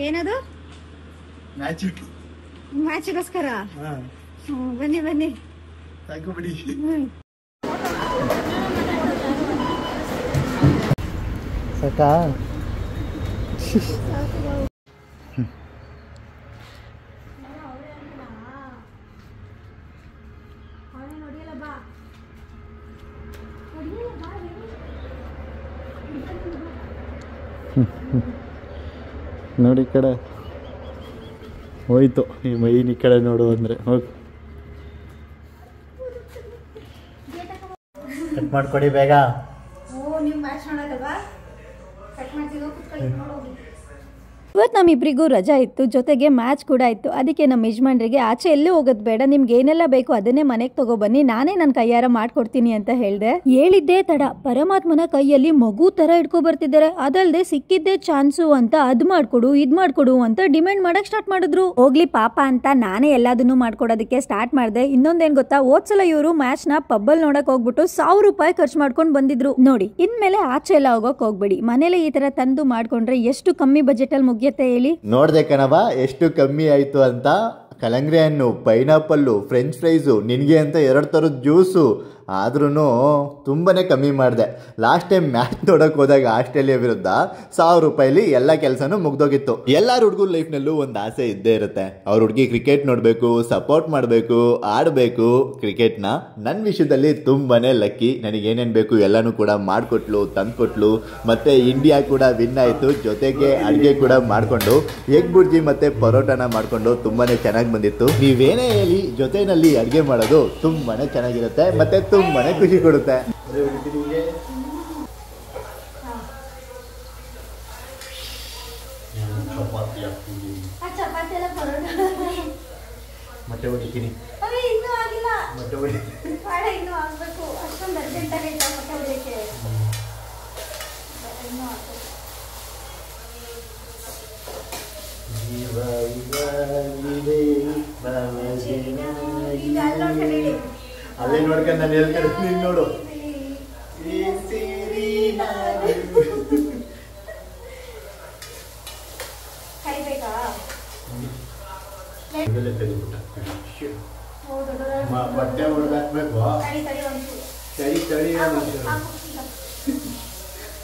ಏನದು ಮ್ಯಾಚ್ಗೋಸ್ಕರ ಬನ್ನಿ ಬನ್ನಿ ಸಾಕಾ ನೋಡಿ ಈ ಕಡೆ ಹೋಯ್ತು ಈ ಮೈನ್ ಈ ಕಡೆ ನೋಡು ಅಂದರೆ ಹೋಗಿ ಕಟ್ ಮಾಡ್ಕೊಡಿ ಬೇಗ. ಇವತ್ತು ನಮ್ಮಿಬ್ಬರಿಗೂ ರಜಾ ಇತ್ತು, ಜೊತೆಗೆ ಮ್ಯಾಚ್ ಕೂಡ ಇತ್ತು. ಅದಕ್ಕೆ ನಮ್ಮ ಯಜಮಾನ್ರಿಗೆ ಆಚೆ ಎಲ್ಲೂ ಹೋಗೋದು ಬೇಡ, ನಿಮ್ಗೆ ಏನೆಲ್ಲ ಬೇಕು ಅದನ್ನೇ ಮನೆಗೆ ತಗೊಬನ್ನಿ, ನಾನೇ ನನ್ನ ಕೈಯಾರ ಮಾಡ್ಕೊಡ್ತೀನಿ ಅಂತ ಹೇಳಿದೆ. ಹೇಳಿದ್ದೇ ತಡ ಪರಮಾತ್ಮನ ಕೈಯಲ್ಲಿ ಮಗು ತರ ಇಟ್ಕೊ ಬರ್ತಿದ್ದಾರೆ. ಅದಲ್ದೆ ಸಿಕ್ಕಿದ್ದೇ ಚಾನ್ಸು ಅಂತ ಅದ್ ಮಾಡ್ಕೊಡು ಇದ್ ಮಾಡ್ಕೊಡು ಅಂತ ಡಿಮ್ಯಾಂಡ್ ಮಾಡಕ್ ಸ್ಟಾರ್ಟ್ ಮಾಡಿದ್ರು. ಹೋಗ್ಲಿ ಪಾಪ ಅಂತ ನಾನೇ ಎಲ್ಲದನ್ನು ಮಾಡ್ಕೊಡೋದಕ್ಕೆ ಸ್ಟಾರ್ಟ್ ಮಾಡಿದೆ. ಇನ್ನೊಂದೇನ್ ಗೊತ್ತಾ, ಹೋದ್ಸಲ ಇವರು ಮ್ಯಾಚ್ ನ ಪಬ್ಬಲ್ ನೋಡಕ್ ಹೋಗ್ಬಿಟ್ಟು 1000 ರೂಪಾಯಿ ಖರ್ಚು ಮಾಡ್ಕೊಂಡು ಬಂದಿದ್ರು. ನೋಡಿ ಇನ್ಮೇಲೆ ಆಚೆ ಎಲ್ಲ ಹೋಗಕ್ ಹೋಗ್ಬೇಡಿ, ಮನೇಲೆ ಈ ತರ ತಂದು ಮಾಡ್ಕೊಂಡ್ರೆ ಎಷ್ಟು ಕಮ್ಮಿ ಬಜೆಟ್ ಅಲ್ಲಿ ಹೇಳಿ. ನೋಡ್ದೆ ಕಣವ ಎಷ್ಟು ಕಮ್ಮಿ ಆಯ್ತು ಅಂತ. ಕಲಂಗ್ರಿ ಹಣ್ಣು, ಪೈನಾಪಲ್ಲು, ಫ್ರೆಂಚ್ ಫ್ರೈಸು, ನಿನಗೆ ಅಂತ 2 ಥರದ ಜ್ಯೂಸು, ಆದ್ರೂ ತುಂಬಾ ಕಮ್ಮಿ ಮಾಡಿದೆ. ಲಾಸ್ಟ್ ಟೈಮ್ ಮ್ಯಾಚ್ ನೋಡೋಕೆ ಹೋದಾಗ ಆಸ್ಟ್ರೇಲಿಯಾ ವಿರುದ್ಧ 1000 ರೂಪಾಯಿಲಿ ಎಲ್ಲ ಕೆಲಸನೂ ಮುಗ್ದೋಗಿತ್ತು. ಎಲ್ಲರ ಹುಡುಗರ ಲೈಫ್ನಲ್ಲೂ ಒಂದು ಆಸೆ ಇದ್ದೇ ಇರುತ್ತೆ, ಅವ್ರ ಹುಡುಗಿ ಕ್ರಿಕೆಟ್ ನೋಡಬೇಕು, ಸಪೋರ್ಟ್ ಮಾಡಬೇಕು, ಆಡಬೇಕು ಕ್ರಿಕೆಟ್ನ. ನನ್ನ ವಿಷಯದಲ್ಲಿ ತುಂಬಾ ಲಕ್ಕಿ, ನನಗೇನೇನು ಬೇಕು ಎಲ್ಲನೂ ಕೂಡ ಮಾಡಿಕೊಟ್ಲು, ತಂದುಕೊಟ್ಲು. ಮತ್ತು ಇಂಡಿಯಾ ಕೂಡ ವಿನ್ ಆಯಿತು, ಜೊತೆಗೆ ಅಡುಗೆ ಕೂಡ ಮಾಡಿಕೊಂಡು ಎಗ್ ಬುರ್ಜಿ ಮತ್ತು ಪರೋಟಾನ ಮಾಡಿಕೊಂಡು ತುಂಬಾ ಚೆನ್ನಾಗಿ ಬಂದಿತ್ತು. ನೀವೇನೇ ಹೇಳಿ ಜೊತೆಯಲ್ಲಿ ಅಡುಗೆ ಮಾಡೋದು ತುಂಬಾ ಚೆನ್ನಾಗಿರುತ್ತೆ ಮತ್ತು ತುಂಬಾನೇ ಖುಷಿ ಕೊಡುತ್ತೆ. ಮೊಟ್ಟೆ ಹೊಡಿತೀನಿ, ಮೊಟ್ಟೆ ಹೊಡಿ ಅದೇ ನೋಡ್ಕೊಂಡು ನಾನು ಹೇಳ್ತಾರೆ ನೀನು ನೋಡು. ಬಟ್ಟೆ ಹೊಡೆದಾಕ್ಬೇಕು, ಚಳಿ ಚಳಿ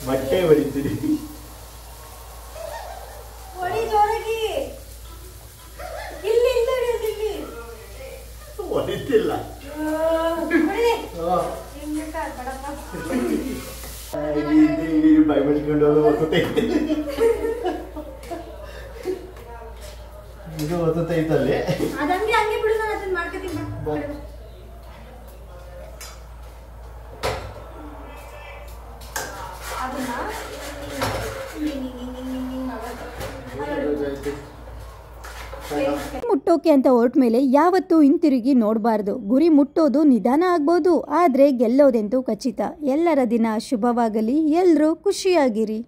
ಬಟ್ಟೆ ಹೊಡಿತೀರಿ. ಹೊಡಿತಿಲ್ಲ ಬಾಯಿ ಮುಚ್ಕೊಂಡು ಒತ್ತೈತೆ, ಇದು ಒತ್ತೈತಲ್ಲಿ. ಮುಟ್ಟೋಕೆ ಅಂತ ಹೊರಟ ಮೇಲೆ ಯಾವತ್ತೂ ಹಿಂತಿರುಗಿ ನೋಡಬಾರ್ದು. ಗುರಿ ಮುಟ್ಟೋದು ನಿಧಾನ ಆಗ್ಬೋದು, ಆದ್ರೆ ಗೆಲ್ಲೋದೆಂತೂ ಖಚಿತ. ಎಲ್ಲರ ದಿನ ಶುಭವಾಗಲಿ, ಎಲ್ರೂ ಖುಷಿಯಾಗಿರಿ.